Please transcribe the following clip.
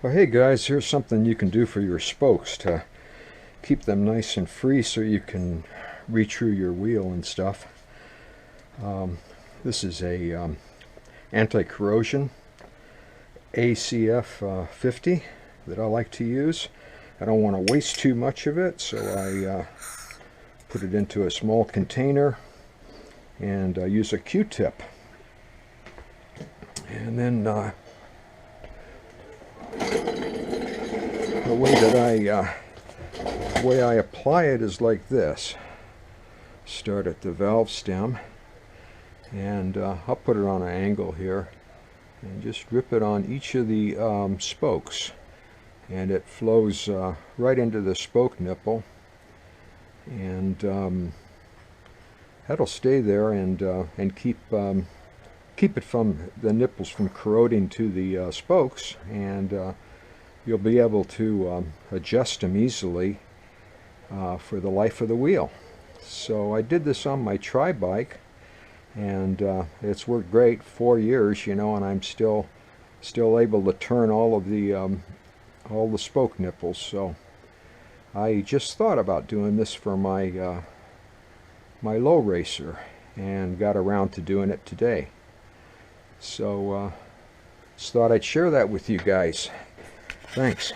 Well, hey guys, here's something you can do for your spokes to keep them nice and free so you can re-true your wheel and stuff. This is a anti-corrosion ACF 50 that I like to use. I don't want to waste too much of it, so I put it into a small container and use a Q-tip. And then the way I apply it is like this. Start at the valve stem, and I'll put it on an angle here and just drip it on each of the spokes, and it flows right into the spoke nipple, and that'll stay there and keep it from the nipples from corroding to the spokes, and you'll be able to adjust them easily for the life of the wheel. So I did this on my tri-bike, and it's worked great. 4 years, you know, and I'm still able to turn all the spoke nipples. So I just thought about doing this for my my low racer and got around to doing it today. So just thought I'd share that with you guys. Thanks.